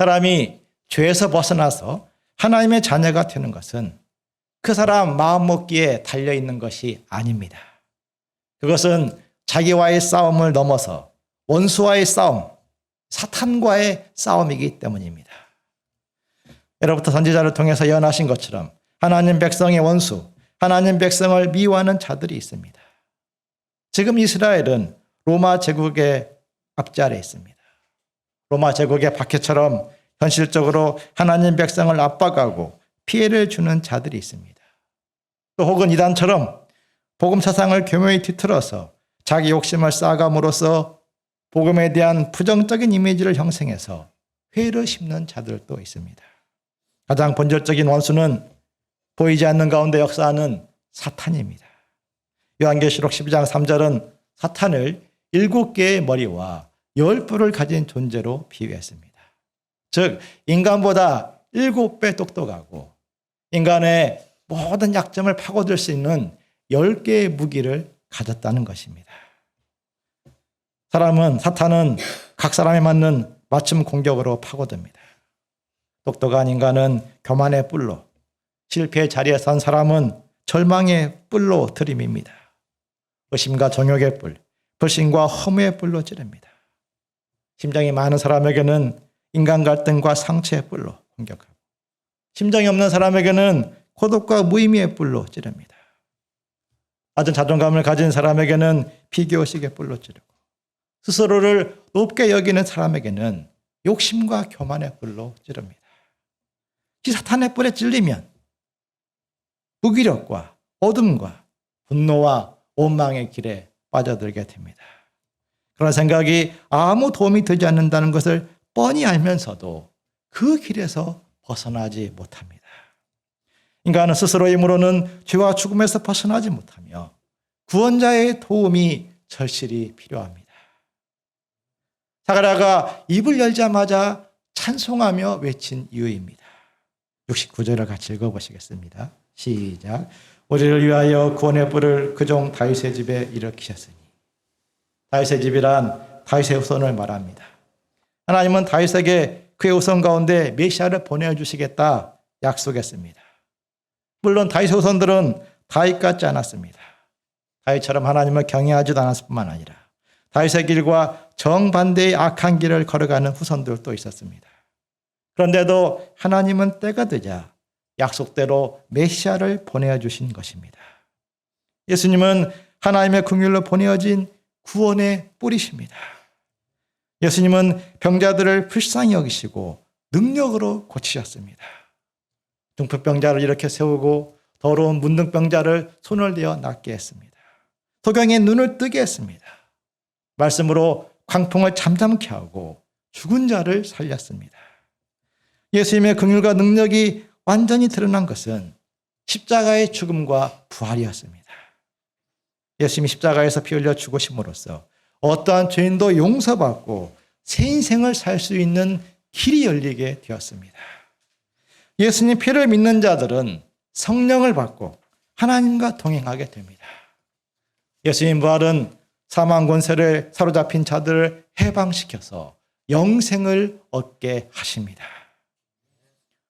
사람이 죄에서 벗어나서 하나님의 자녀가 되는 것은 그 사람 마음먹기에 달려있는 것이 아닙니다. 그것은 자기와의 싸움을 넘어서 원수와의 싸움, 사탄과의 싸움이기 때문입니다. 예로부터 선지자를 통해서 예언하신 것처럼 하나님 백성의 원수, 하나님 백성을 미워하는 자들이 있습니다. 지금 이스라엘은 로마 제국의 압제 아래 있습니다. 로마 제국의 박해처럼 현실적으로 하나님 백성을 압박하고 피해를 주는 자들이 있습니다. 또 혹은 이단처럼 복음 사상을 교묘히 뒤틀어서 자기 욕심을 쌓아감으로써 복음에 대한 부정적인 이미지를 형성해서 회의를 심는 자들도 있습니다. 가장 본질적인 원수는 보이지 않는 가운데 역사하는 사탄입니다. 요한계시록 12장 3절은 사탄을 7개의 머리와 10뿔을 가진 존재로 비유했습니다. 즉 인간보다 7배 똑똑하고 인간의 모든 약점을 파고들 수 있는 10개의 무기를 가졌다는 것입니다. 사탄은 각 사람에 맞는 맞춤 공격으로 파고듭니다. 똑똑한 인간은 교만의 뿔로, 실패의 자리에 선 사람은 절망의 뿔로 들이밉니다. 의심과 정욕의 뿔, 불신과 허무의 뿔로 찌릅니다. 심정이 많은 사람에게는 인간 갈등과 상처의 뿔로 공격하고, 심정이 없는 사람에게는 고독과 무의미의 뿔로 찌릅니다. 낮은 자존감을 가진 사람에게는 비교의식의 뿔로 찌르고, 스스로를 높게 여기는 사람에게는 욕심과 교만의 뿔로 찌릅니다. 이 사탄의 뿔에 찔리면 무기력과 어둠과 분노와 원망의 길에 빠져들게 됩니다. 그런 생각이 아무 도움이 되지 않는다는 것을 뻔히 알면서도 그 길에서 벗어나지 못합니다. 인간은 스스로의 힘으로는 죄와 죽음에서 벗어나지 못하며 구원자의 도움이 절실히 필요합니다. 사가랴가 입을 열자마자 찬송하며 외친 이유입니다. 69절을 같이 읽어보시겠습니다. 시작. 우리를 위하여 구원의 뿔을 그 종 다윗의 집에 일으키셨으니. 다윗의 집이란 다윗의 후손을 말합니다. 하나님은 다윗에게 그의 후손 가운데 메시아를 보내주시겠다 약속했습니다. 물론 다윗의 후손들은 다윗 같지 않았습니다. 다윗처럼 하나님을 경외하지도 않았을 뿐만 아니라 다윗의 길과 정반대의 악한 길을 걸어가는 후손들도 있었습니다. 그런데도 하나님은 때가 되자 약속대로 메시아를 보내주신 것입니다. 예수님은 하나님의 긍휼로 보내어진 구원의 뿔이십니다. 예수님은 병자들을 불쌍히 여기시고 능력으로 고치셨습니다. 중풍병자를 이렇게 세우고 더러운 문둥병자를 손을 대어 낫게 했습니다. 소경의 눈을 뜨게 했습니다. 말씀으로 광풍을 잠잠케 하고 죽은 자를 살렸습니다. 예수님의 긍휼과 능력이 완전히 드러난 것은 십자가의 죽음과 부활이었습니다. 예수님이 십자가에서 피 흘려 죽으심으로써 어떠한 죄인도 용서받고 새 인생을 살 수 있는 길이 열리게 되었습니다. 예수님 피를 믿는 자들은 성령을 받고 하나님과 동행하게 됩니다. 예수님 부활은 사망 권세를 사로잡힌 자들을 해방시켜서 영생을 얻게 하십니다.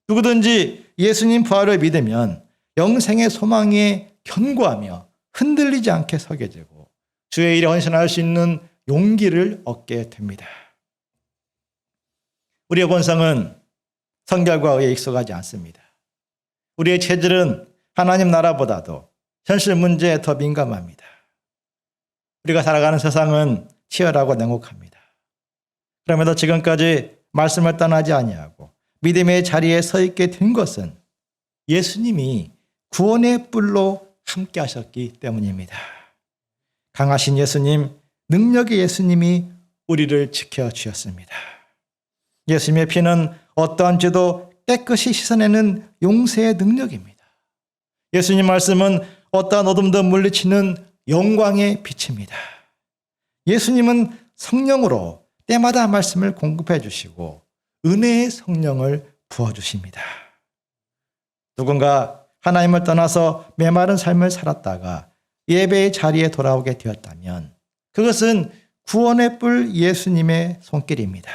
누구든지 예수님 부활을 믿으면 영생의 소망에 견고하며 흔들리지 않게 서게 되고 주의 일에 헌신할 수 있는 용기를 얻게 됩니다. 우리의 본성은 성결과 의에 익숙하지 않습니다. 우리의 체질은 하나님 나라보다도 현실 문제에 더 민감합니다. 우리가 살아가는 세상은 치열하고 냉혹합니다. 그럼에도 지금까지 말씀을 떠나지 아니하고 믿음의 자리에 서 있게 된 것은 예수님이 구원의 뿔로 함께 하셨기 때문입니다. 강하신 예수님, 능력의 예수님이 우리를 지켜주셨습니다. 예수님의 피는 어떠한 죄도 깨끗이 씻어내는 용서의 능력입니다. 예수님 말씀은 어떠한 어둠도 물리치는 영광의 빛입니다. 예수님은 성령으로 때마다 말씀을 공급해 주시고 은혜의 성령을 부어주십니다. 누군가 하나님을 떠나서 메마른 삶을 살았다가 예배의 자리에 돌아오게 되었다면 그것은 구원의 뿔 예수님의 손길입니다.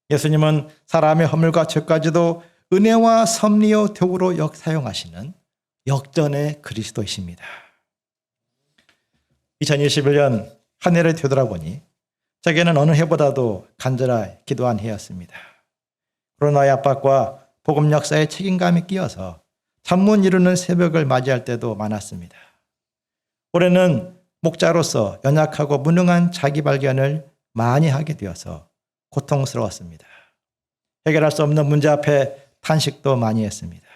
예수님은 사람의 허물과 죄까지도 은혜와 섭리요 도구로 사용하시는 역전의 그리스도이십니다. 2021년 한 해를 되돌아보니 제게는 어느 해보다도 간절히 기도한 해였습니다. 코로나의 압박과 복음 역사의 책임감이 끼어서 잠 못 이루는 새벽을 맞이할 때도 많았습니다. 올해는 목자로서 연약하고 무능한 자기 발견을 많이 하게 되어서 고통스러웠습니다. 해결할 수 없는 문제 앞에 탄식도 많이 했습니다.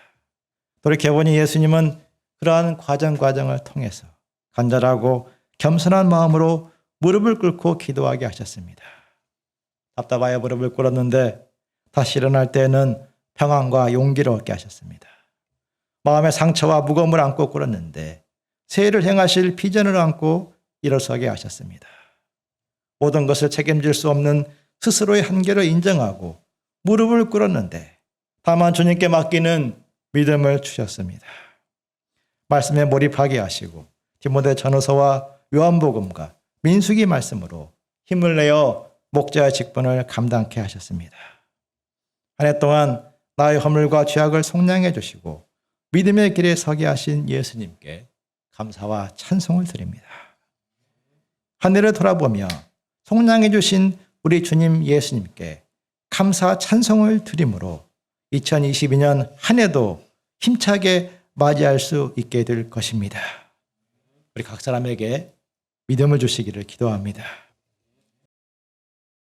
돌이켜보니 예수님은 그러한 과정을 통해서 간절하고 겸손한 마음으로 무릎을 꿇고 기도하게 하셨습니다. 답답하여 무릎을 꿇었는데 다시 일어날 때에는 평안과 용기를 얻게 하셨습니다. 마음의 상처와 무거움을 안고 꿇었는데 새해를 행하실 비전을 안고 일어서게 하셨습니다. 모든 것을 책임질 수 없는 스스로의 한계를 인정하고 무릎을 꿇었는데 다만 주님께 맡기는 믿음을 주셨습니다. 말씀에 몰입하게 하시고 디모데 전후서와 요한복음과 민수기 말씀으로 힘을 내어 목자의 직분을 감당케 하셨습니다. 한 해 동안 나의 허물과 죄악을 속량해 주시고 믿음의 길에 서게 하신 예수님께 감사와 찬송을 드립니다. 한 해를 돌아보며 속량해 주신 우리 주님 예수님께 감사 찬송을 드림으로 2022년 한 해도 힘차게 맞이할 수 있게 될 것입니다. 우리 각 사람에게 믿음을 주시기를 기도합니다.